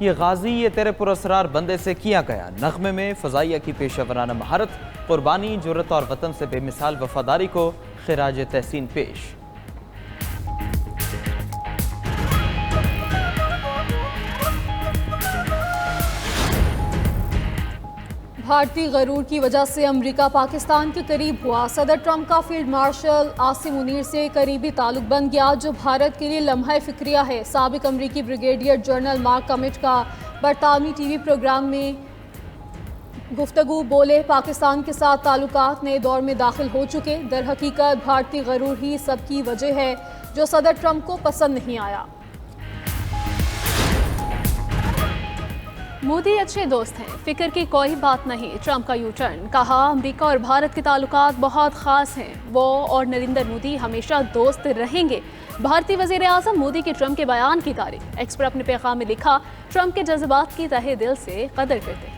یہ غازی یہ تیرے پراسرار بندے سے کیا گیا. نغمے میں فضائیہ کی پیشہ ورانہ مہارت، قربانی، جرت اور وطن سے بے مثال وفاداری کو خراج تحسین پیش. بھارتی غرور کی وجہ سے امریکہ پاکستان کے قریب ہوا. صدر ٹرمپ کا فیلڈ مارشل عاصم منیر سے قریبی تعلق بن گیا، جو بھارت کے لیے لمحہ فکریہ ہے. سابق امریکی بریگیڈیئر جنرل مارک کمٹ کا برطانوی ٹی وی پروگرام میں گفتگو. بولے، پاکستان کے ساتھ تعلقات نئے دور میں داخل ہو چکے. در حقیقت بھارتی غرور ہی سب کی وجہ ہے، جو صدر ٹرمپ کو پسند نہیں آیا. مودی اچھے دوست ہیں، فکر کی کوئی بات نہیں. ٹرمپ کا یو ٹرن. کہا، امریکہ اور بھارت کے تعلقات بہت خاص ہیں. وہ اور نریندر مودی ہمیشہ دوست رہیں گے. بھارتی وزیر اعظم مودی کے ٹرمپ کے بیان کی تعریف. ایکس پر اپنے پیغام میں لکھا، ٹرمپ کے جذبات کی تہہ دل سے قدر کرتے ہیں.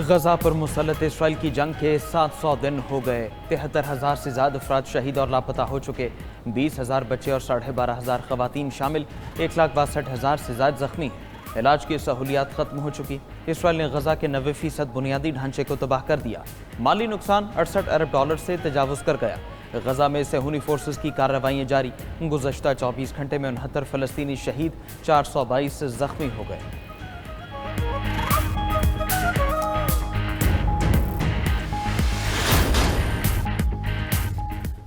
غزہ پر مسلط اسرائیل کی جنگ کے 700 دن ہو گئے. 73,000 سے زیادہ افراد شہید اور لاپتہ ہو چکے. 20,000 بچے اور 12,500 خواتین شامل. 1,62,000 سے زائد زخمی ہیں. علاج کی سہولیات ختم ہو چکی. اسرائیل نے غزہ کے 90% بنیادی ڈھانچے کو تباہ کر دیا. مالی نقصان 68 ارب ڈالر سے تجاوز کر گیا. غزہ میں صہیونی فورسز کی کارروائیاں جاری. گزشتہ 24 گھنٹے میں 69 فلسطینی شہید، 422 زخمی ہو گئے.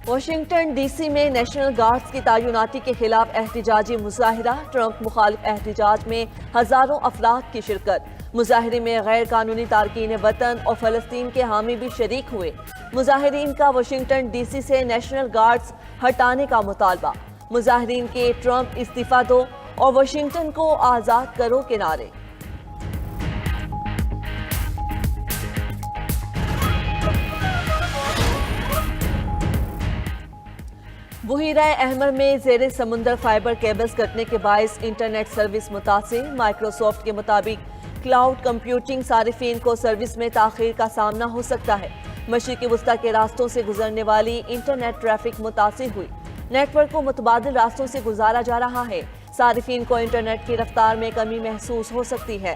واشنگٹن ڈی سی میں نیشنل گارڈز کی تعیناتی کے خلاف احتجاجی مظاہرہ. ٹرمپ مخالف احتجاج میں ہزاروں افراد کی شرکت. مظاہرے میں غیر قانونی تارکین وطن اور فلسطین کے حامی بھی شریک ہوئے. مظاہرین کا واشنگٹن ڈی سی سے نیشنل گارڈز ہٹانے کا مطالبہ. مظاہرین کے ٹرمپ استعفیٰ دو اور واشنگٹن کو آزاد کرو کے نعرے. بحیرہ احمر میں زیر سمندر فائبر کیبلز کٹنے کے باعث انٹرنیٹ سروس متاثر. مائیکروسافٹ کے مطابق کلاؤڈ کمپیوٹنگ صارفین کو سروس میں تاخیر کا سامنا ہو سکتا ہے. مشرقی وسطی کے راستوں سے گزرنے والی انٹرنیٹ ٹریفک متاثر ہوئی. نیٹ ورک کو متبادل راستوں سے گزارا جا رہا ہے. صارفین کو انٹرنیٹ کی رفتار میں کمی محسوس ہو سکتی ہے.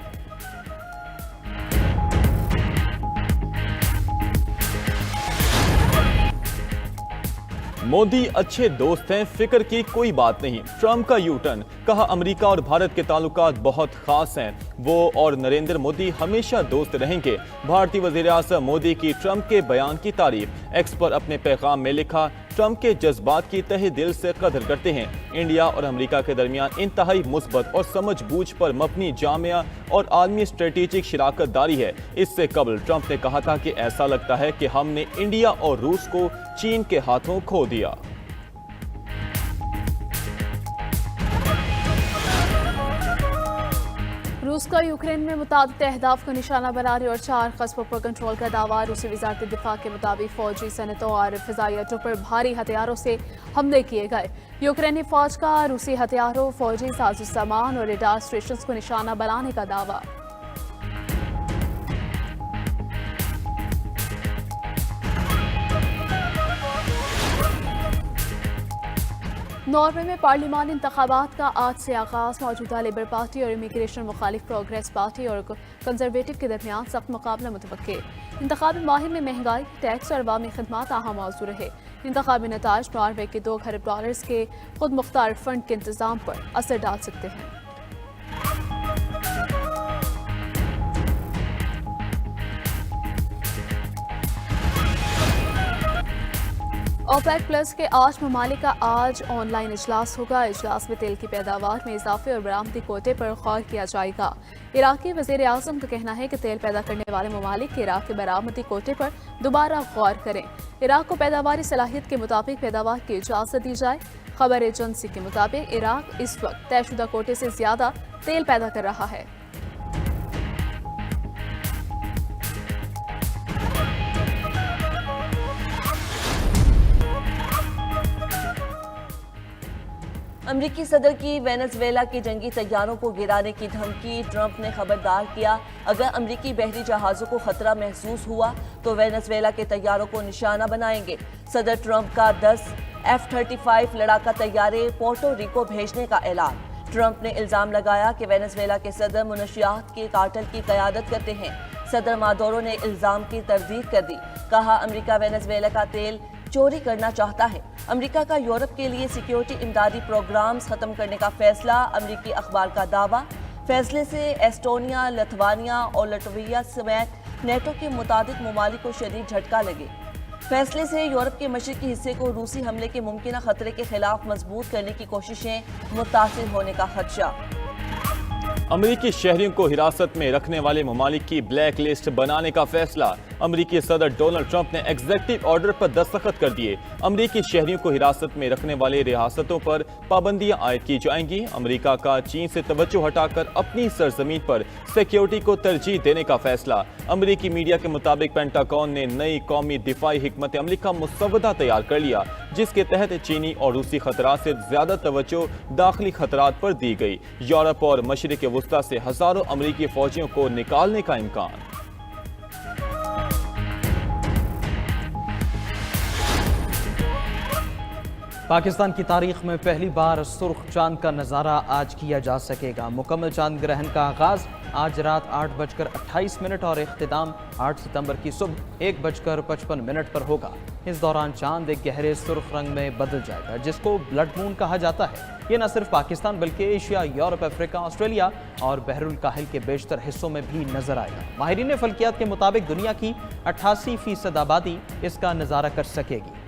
مودی اچھے دوست ہیں، فکر کی کوئی بات نہیں. ٹرمپ کا یو ٹرن. کہا، امریکہ اور بھارت کے تعلقات بہت خاص ہیں. وہ اور نریندر مودی ہمیشہ دوست رہیں گے. بھارتی وزیر اعظم مودی کی ٹرمپ کے بیان کی تعریف. ایکس پر اپنے پیغام میں لکھا، ٹرمپ کے جذبات کی تہہ دل سے قدر کرتے ہیں. انڈیا اور امریکہ کے درمیان انتہائی مثبت اور سمجھ بوجھ پر مبنی جامع اور عالمی اسٹریٹجک شراکت داری ہے. اس سے قبل ٹرمپ نے کہا تھا کہ ایسا لگتا ہے کہ ہم نے انڈیا اور روس کو چین کے ہاتھوں کھو دیا. روس کا یوکرین میں متعدد اہداف کو نشانہ بنانے اور 4 قصبوں پر کنٹرول کا دعویٰ. روسی وزارت دفاع کے مطابق فوجی صنعتوں اور فضائی اڈوں پر بھاری ہتھیاروں سے حملے کیے گئے. یوکرینی فوج کا روسی ہتھیاروں، فوجی ساز و سامان اور ریڈار اسٹیشنز کو نشانہ بنانے کا دعویٰ. ناروے میں پارلیمانی انتخابات کا آج سے آغاز. موجودہ لیبر پارٹی اور امیگریشن مخالف پروگریس پارٹی اور کنزرویٹو کے درمیان سخت مقابلہ متوقع. انتخابی مہم میں مہنگائی، ٹیکس اور عوامی خدمات اہم موضوع رہے. انتخابی نتائج ناروے کے 2 ارب ڈالرز کے خود مختار فنڈ کے انتظام پر اثر ڈال سکتے ہیں. اوپیک پلس کے 8 ممالک کا آج آن لائن اجلاس ہوگا. اجلاس میں تیل کی پیداوار میں اضافے اور برآمدی کوٹے پر غور کیا جائے گا. عراقی وزیر اعظم کا کہنا ہے کہ تیل پیدا کرنے والے ممالک کے عراق کے برآمدی کوٹے پر دوبارہ غور کریں. عراق کو پیداواری صلاحیت کے مطابق پیداوار کی اجازت دی جائے. خبر ایجنسی کے مطابق عراق اس وقت طے شدہ کوٹے سے زیادہ تیل پیدا کر رہا ہے. امریکی صدر کی وینزویلا کے جنگی طیاروں کو گرانے کی دھمکی، ٹرمپ نے خبردار کیا اگر امریکی بحری جہازوں کو خطرہ محسوس ہوا تو وینزویلا کے طیاروں کو نشانہ بنائیں گے۔ صدر ٹرمپ کا 10 F-35 لڑاکا طیارے پورٹو ریکو بھیجنے کا اعلان۔ ٹرمپ نے الزام لگایا کہ وینزویلا کے صدر منشیات کے کارٹل کی قیادت کرتے ہیں۔ صدر مادورو نے الزام کی تردید کر دی، کہا امریکہ وینزویلا کا تیل چوری کرنا چاہتا ہے۔ امریکہ کا یورپ کے لیے سیکیورٹی امدادی پروگرامز ختم کرنے کا فیصلہ، امریکی اخبار کا دعویٰ۔ فیصلے سے ایسٹونیا، لتھوانیا اور لٹویا سمیت نیٹو کے متعدد ممالک کو شدید جھٹکا لگے۔ فیصلے سے یورپ کے مشرقی حصے کو روسی حملے کے ممکنہ خطرے کے خلاف مضبوط کرنے کی کوششیں متاثر ہونے کا خدشہ۔ امریکی شہریوں کو حراست میں رکھنے والے ممالک کی بلیک لسٹ بنانے کا فیصلہ، امریکی صدر ڈونلڈ ٹرمپ نے ایگزیکٹو آرڈر پر دستخط کر دیے۔ امریکی شہریوں کو حراست میں رکھنے والے ریاستوں پر پابندیاں عائد کی جائیں گی۔ امریکہ کا چین سے توجہ ہٹا کر اپنی سرزمین پر سیکیورٹی کو ترجیح دینے کا فیصلہ۔ امریکی میڈیا کے مطابق پینٹاگون نے نئی قومی دفاعی حکمت عملی کا مسودہ تیار کر لیا، جس کے تحت چینی اور روسی خطرات سے زیادہ توجہ داخلی خطرات پر دی گئی۔ یورپ اور مشرق وسطی سے ہزاروں امریکی فوجیوں کو نکالنے کا امکان۔ پاکستان کی تاریخ میں پہلی بار سرخ چاند کا نظارہ آج کیا جا سکے گا۔ مکمل چاند گرہن کا آغاز آج رات 8:28 اور اختتام 8 ستمبر کی صبح 1:55 پر ہوگا۔ اس دوران چاند ایک گہرے سرخ رنگ میں بدل جائے گا، جس کو بلڈ مون کہا جاتا ہے۔ یہ نہ صرف پاکستان بلکہ ایشیا، یورپ، افریقہ، آسٹریلیا اور بحر الکاہل کے بیشتر حصوں میں بھی نظر آئے گا۔ ماہرین فلکیات کے مطابق دنیا کی 88% آبادی اس کا نظارہ کر سکے گی۔